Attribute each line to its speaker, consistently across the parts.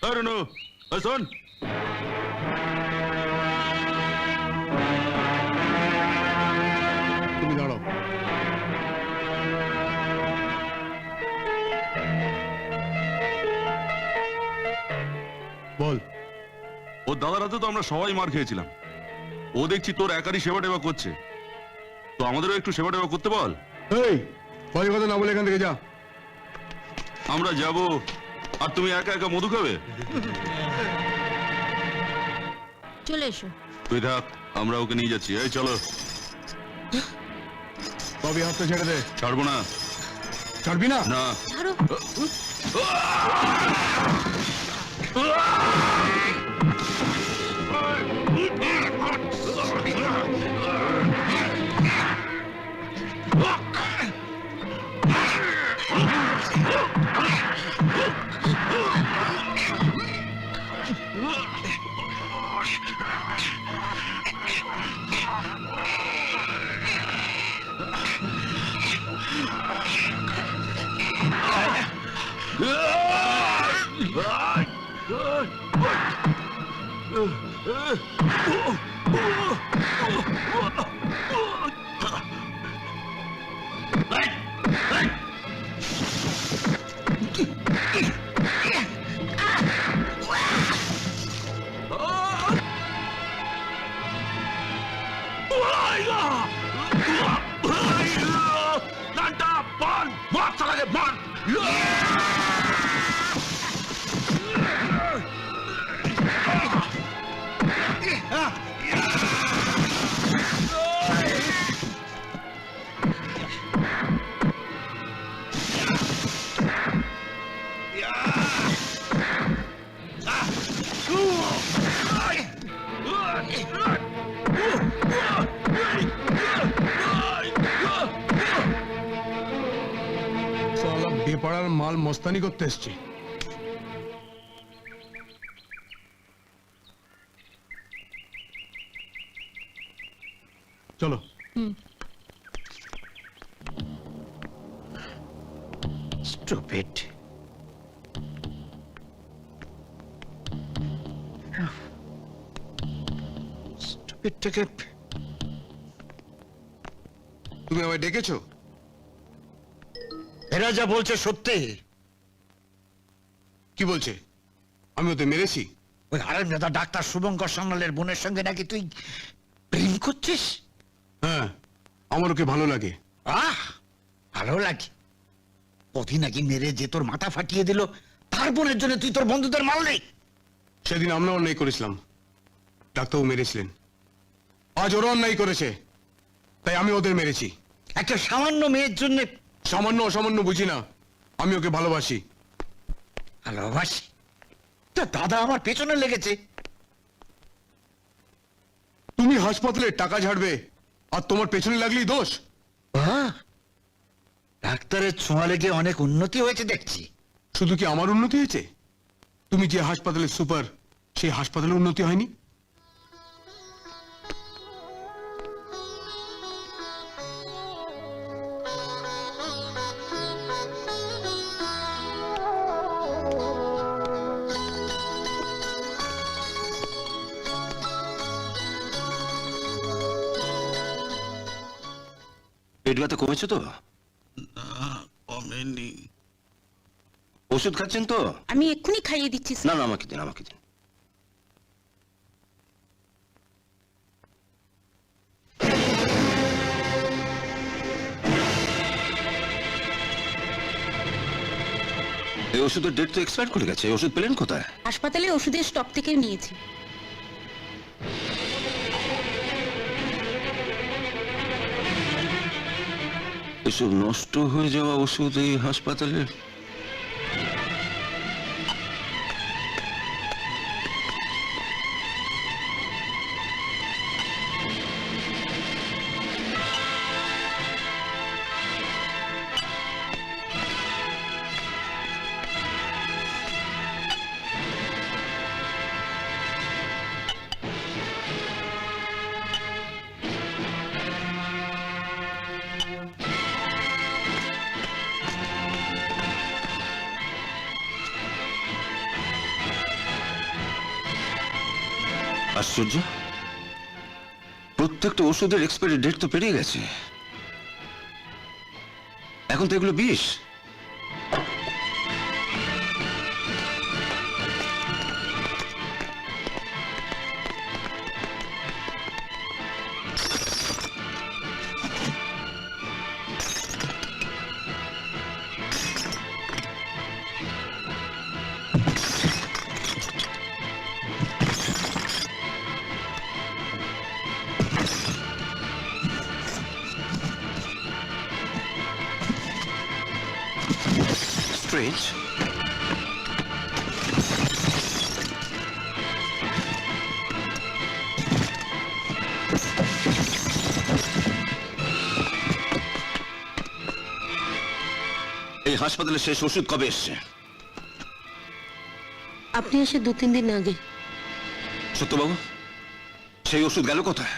Speaker 1: রনু, শোন।
Speaker 2: তুমি দাঁড়াও। বল।
Speaker 1: ওর দাদার হাতে তো আমরা সবাই মার খেয়েছিলাম। ও দেখছি তোর একারই সেবা টেবা করছে, তো আমাদেরও একটু সেবা টেবা করতে বল।
Speaker 2: এই বাজে কথা না বলে এখান থেকে যা।
Speaker 1: আমরা যাব আর তুমি একা একা মধু খাবে?
Speaker 3: চলে এসো।
Speaker 1: তুই থাক, আমরা ওকে নিয়ে যাচ্ছি। এই চলো।
Speaker 2: তবে হাতটা ছেড়ে দে।
Speaker 1: ছাড়বো না।
Speaker 2: ছাড়বি না?
Speaker 1: না।
Speaker 3: ছাড়ো।
Speaker 2: বেপাড়ার মাল মস্তানি করতে এসছে। চলো।
Speaker 4: Stupid. Stupid ticket.
Speaker 2: তুমি আমায় ডেকেছো?
Speaker 4: এরা যা বলছে সত্যি।
Speaker 2: কি বলছে? আমি ওদের মেরেছি?
Speaker 4: ওই আরেক নেতা ডাক্তার শুভঙ্কর সান্যালের বোনের সঙ্গে নাকি তুই প্রেম করছিস?
Speaker 2: হ্যাঁ, আমার ওকে ভালো লাগে।
Speaker 4: আহ, ভালো লাগে? পথি নাকি মেরে যে তোর মাথা ফাটিয়ে দিল, তার বোনের জন্য তুই তোর বন্ধুদের মারলি?
Speaker 2: সেদিন আমরা অন্যায় করেছিলাম, ডাক্তারবাবু মেরেছিলেন। আজ ওরা অন্যায় করেছে, তাই আমি ওদের মেরেছি।
Speaker 4: একটা সামান্য মেয়ের জন্য?
Speaker 2: সামান্য অসামান্য বুঝি না, আমি ওকে ভালোবাসি।
Speaker 4: ভালোবাসি? তা দাদা আমার পেছনে লেগেছে।
Speaker 2: তুমি হাসপাতালে টাকা ঝাড়বে আর তোমার পেছনে লাগলেই দোষ?
Speaker 4: ডাক্তারের ছোঁয়া লেগে অনেক উন্নতি হয়েছে দেখছি।
Speaker 2: শুধু কি আমার উন্নতি হয়েছে? তুমি যে হাসপাতালের সুপার, সেই হাসপাতালের উন্নতি হয়নি?
Speaker 5: পেট ব্যথা কমেছে তো?
Speaker 1: কমেনি।
Speaker 5: ওষুধ খাচ্ছেন তো?
Speaker 3: আমি এক্ষুনি খাইয়ে দিচ্ছি।
Speaker 5: না না, আমাকে দিন, আমাকে দিন। এই ওষুধের ডেট তো এক্সপায়ার করে গেছে। ওষুধ পেলেন কোথায়?
Speaker 3: হাসপাতালে ওষুধের স্টক থেকে নিয়েছি।
Speaker 5: এসব নষ্ট হয়ে যাওয়া ওষুধ এই হাসপাতালে? আশ্চর্য, প্রত্যেকটা ওষুধের এক্সপায়ারি ডেট তো পেরিয়ে গেছে। এখন তো এগুলো বিষ। স্ট্রেঞ্জ। এই হাসপাতালে শেষ ওষুধ কবে এসছে?
Speaker 3: আপনি এসে 2-3 দিন আগে।
Speaker 5: সত্যবাবু, সেই ওষুধ গেল কোথায়?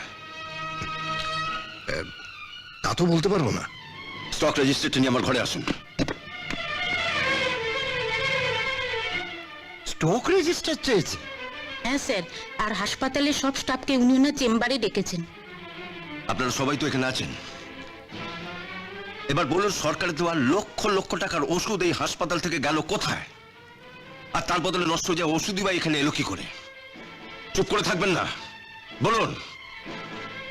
Speaker 6: তা তো বলতে পারবো না।
Speaker 5: স্টক রেজিস্ট্রেটটা নিয়ে আমার ঘরে আসুন।
Speaker 4: স্টক রেজিস্টার চেয়েছে?
Speaker 3: হ্যাঁ স্যার, আর হাসপাতালের সব স্টাফকে উনি ওনার চেম্বারে ডেকেছেন।
Speaker 5: আপনারা সবাই তো এখানে আছেন। এবার বলুন, সরকারের দেওয়া লক্ষ লক্ষ টাকার ওষুধ এই হাসপাতাল থেকে গেল কোথায়? আর তার বদলে নষ্ট হয়ে যাওয়া ওষুধই বা এখানে এলো কি করে? চুপ করে থাকবেন না, বলুন।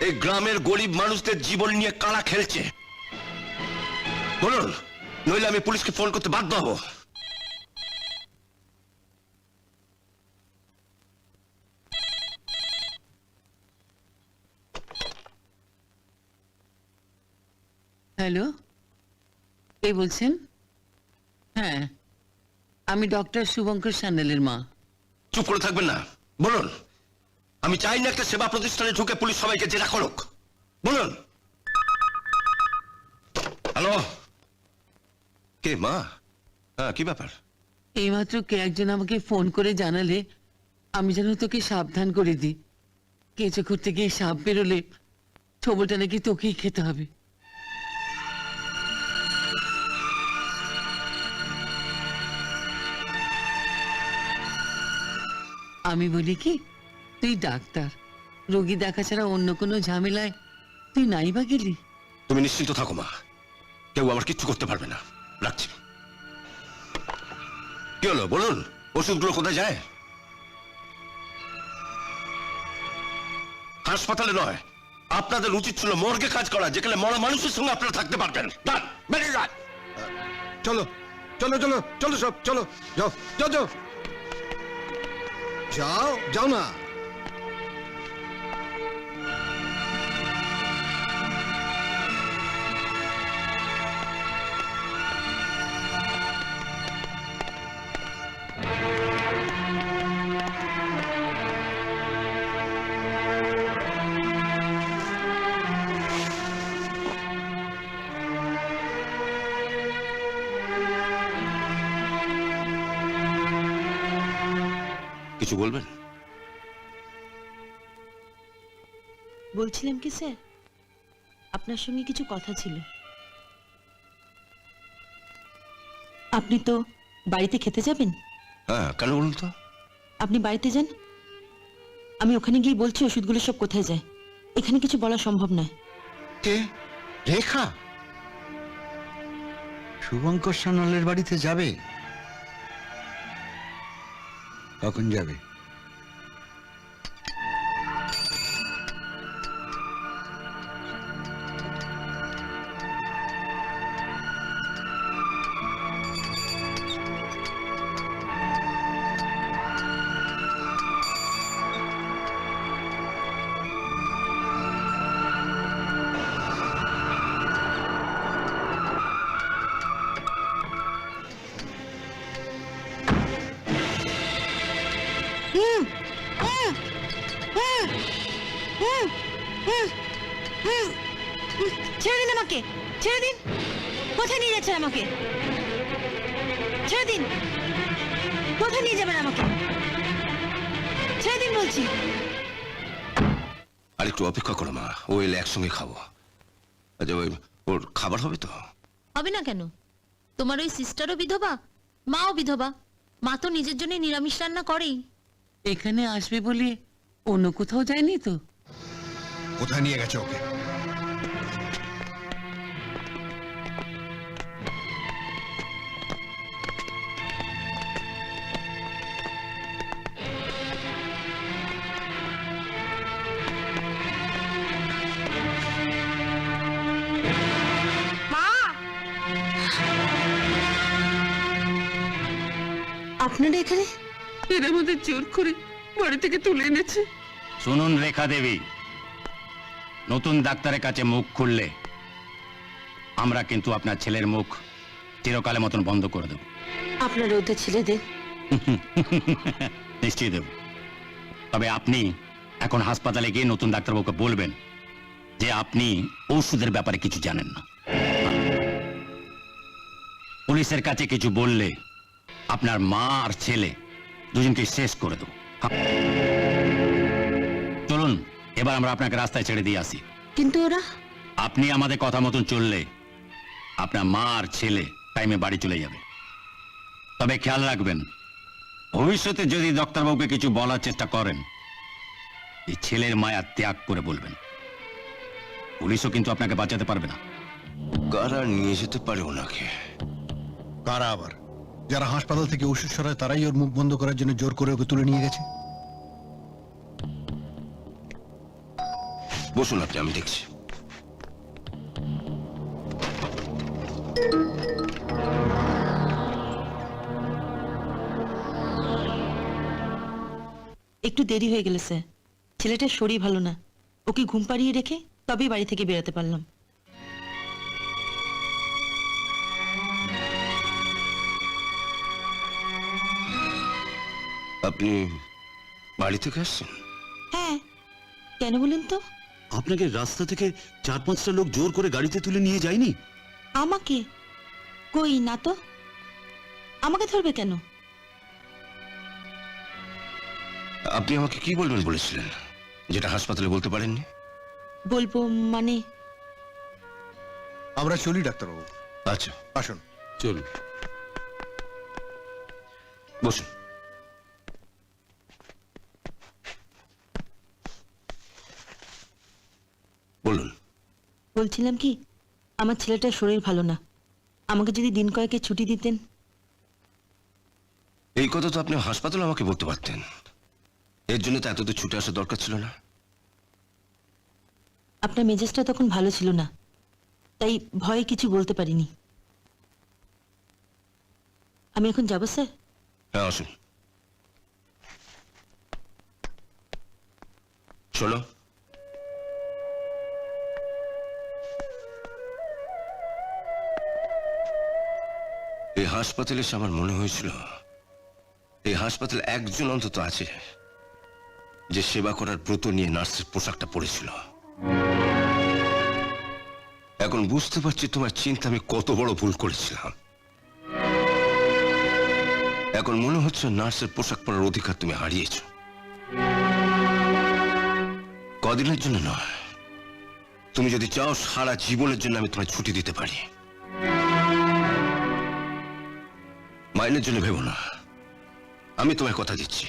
Speaker 5: এই গ্রামের গরিব মানুষদের জীবন নিয়ে কারা খেলছে? বলুন, নইলে আমি পুলিশকে ফোন করতে বাধ্য হব।
Speaker 7: হ্যালো, কে বলছেন? হ্যাঁ, আমি ডক্টর শুভঙ্কর সান্যালের মা।
Speaker 5: চুপ করে থাকবেন না, বলুন। আমি চাই না একটা সেবা প্রতিষ্ঠানে ঢুকে পুলিশ সবাইকে জেরা করুক। বলুন। হ্যালো, কে মা? হ্যাঁ, কি ব্যাপার?
Speaker 7: এইমাত্র কে একজন আমাকে ফোন করে জানালে আমি যেন তোকে সাবধান করে দিই। কেঁচো করতে গিয়ে সাপ বেরোলে ছবলটা নাকি তোকেই খেতে হবে। আমি বলি কি, তুই ডাক্তার, রোগী দেখা ছাড়া অন্য কোনো ঝামেলায় তুই নাই বা গেলি?
Speaker 5: তুমি নিশ্চিন্ত থাকো মা, কেউ আমার কিচ্ছু করতে পারবে না। রাখছি। কি হলো বলুন, ওষুধগুলো কোথায় যায়? হাসপাতালে নয়, আপনাদের উচিত ছিল মর্গে কাজ করা, যেখানে মরা মানুষের সঙ্গে আপনারা থাকতে পারবেন। যান, বেরিয়ে যান।
Speaker 6: চলো চলো চলো চলো, সব চলো, যাও যাও যাও যাও যাও না।
Speaker 5: কিছু বলবেন?
Speaker 8: বলছিলাম কি স্যার, আপনার সঙ্গে কিছু কথা ছিল। আপনি তো বাড়িতে খেতে যাবেন।
Speaker 5: হ্যাঁ, কেন বলুন তো?
Speaker 8: আপনি বাড়িতে যান, আমি ওখানে গিয়ে বলছি ওষুধগুলো সব কোথায় যায়। এখানে কিছু বলা সম্ভব নয়।
Speaker 4: কে? রেখা শুভঙ্কর সান্যালের বাড়িতে যাবে? কখন যাবে?
Speaker 8: ছেড়ে দিন আমাকে, ছেড়ে দিন। কোথায় নিয়ে যাচ্ছেন আমাকে? ছেড়ে দিন। কোথায় নিয়ে যাবেন আমাকে? ছেড়ে দিন বলছি।
Speaker 5: আর একটু অপেক্ষা করো মা, ও এলে একসঙ্গে খাবো। আচ্ছা, ওর খাবার হবে তো?
Speaker 3: হবে না কেন? তোমার ওই সিস্টারও বিধবা, মাও বিধবা। মা তো নিজের জন্য নিরামিষ রান্না করেই।
Speaker 7: এখানে আসবে বলে অন্য কোথাও যায়নি তো?
Speaker 6: কোথায় নিয়ে গেছে ওকে?
Speaker 8: আপনারা এখানে?
Speaker 7: এরা আমাদের জোর করে বাড়ি থেকে তুলে এনেছে।
Speaker 9: শুনুন রেখা দেবী, নতুন ডাক্তারের কাছে মুখ খুললে আমরা কিন্তু আপনার ছেলের মুখ চিরকালের মতন বন্ধ করে দেব।
Speaker 3: আপনারা ওদের ছেলেদের
Speaker 9: নিশ্চয়ই দেব। তবে আপনি এখন হাসপাতালে গিয়ে নতুন ডাক্তারবাবুকে বলবেন যে আপনি ওষুধের ব্যাপারে কিছু জানেন না। পুলিশের কাছে কিছু বললে আপনার মা আর ছেলে দুজনকে শেষ করে দেব। চলুন এবার আমরা আপনাকে রাস্তায় ছেড়ে দিয়ে আসি।
Speaker 3: কিন্তু ওরা
Speaker 9: আপনি আমাদের কথা মতন চললে আপনার মা আর ছেলে টাইমে বাড়ি চলে যাবে। তবে খেয়াল রাখবেন, ভবিষ্যতে যদি ডাক্তারবাবুকে কিছু বলার চেষ্টা করেন, এই ছেলের মায়া ত্যাগ করে বলবেন। পুলিশও কিন্তু আপনাকে বাঁচাতে পারবে না।
Speaker 5: কারা নিয়ে যেতে পারে ওনাকে?
Speaker 6: কারা আবার? যারা হাসপাতাল থেকে ওষুধ সরায় তারাই ওর মুখ বন্ধ করার জন্য জোর করে ওকে তুলে নিয়ে গেছে।
Speaker 5: বসুন আপনি, আমি দেখছি।
Speaker 8: একটু দেরি হয়ে গেল স্যার। ছেলেটার শরীর ভালো না, ওকে ঘুম পাড়িয়ে রেখে তবেই বাড়ি থেকে বেরোতে পারলাম।
Speaker 5: আপনি বাড়ি থেকে আসছেন?
Speaker 8: হ্যাঁ, কেন বলুন তো?
Speaker 10: আপনাকে রাস্তা থেকে 4-5টা লোক জোর করে গাড়িতে তুলে নিয়ে যায়নি?
Speaker 8: আমাকে? কই না তো। আমাকে ধরবে কেন?
Speaker 5: আপনি আমাকে কি বলবেন বলেছিলেন, যেটা হাসপাতালে বলতে পারেননি?
Speaker 8: বলবো মানে?
Speaker 6: আমরা চলি ডাক্তারবাবু।
Speaker 5: আচ্ছা,
Speaker 6: আসুন।
Speaker 2: চলুন।
Speaker 5: বসুন। বলুন।
Speaker 8: বলছিলাম কি, আমার ছেলেটার শরীর ভালো না, আমাকে যদি দিন কয়েকে ছুটি দিতেন।
Speaker 5: এই কথা তো আপনি হাসপাতালে আমাকে বলতে পারতেন। এর জন্য তো এতদূর ছুটে আসা দরকার ছিল না।
Speaker 8: আপনার মেজাজটা তখন ভালো ছিল না, তাই ভয়ে কিছু বলতে পারিনি। আমি এখন যাব স্যার?
Speaker 5: হ্যাঁ, আসুন। শোনো, এই হাসপাতালে এসে আমার মনে হয়েছিল এই হাসপাতালে একজন অন্তত আছে যে সেবা করার ব্রত নিয়ে নার্সের পোশাকটা পরেছিল। এখন বুঝতে পারছি তোমার চিন্তা আমি কত বড় ভুল করেছিলাম। এখন মনে হচ্ছে নার্সের পোশাক পরার অধিকার তুমি হারিয়েছ। কদিনের জন্য নয়, তুমি যদি চাও সারা জীবনের জন্য আমি তোমায় ছুটি দিতে পারি। মাইনের জন্য ভেবো না, আমি তোমায় কথা দিচ্ছি,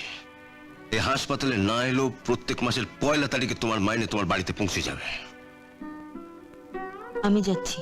Speaker 5: এই হাসপাতালে না এলেও প্রত্যেক মাসের 1 তারিখে তোমার মাইনে তোমার বাড়িতে পৌঁছে যাবে।
Speaker 8: আমি যাচ্ছি।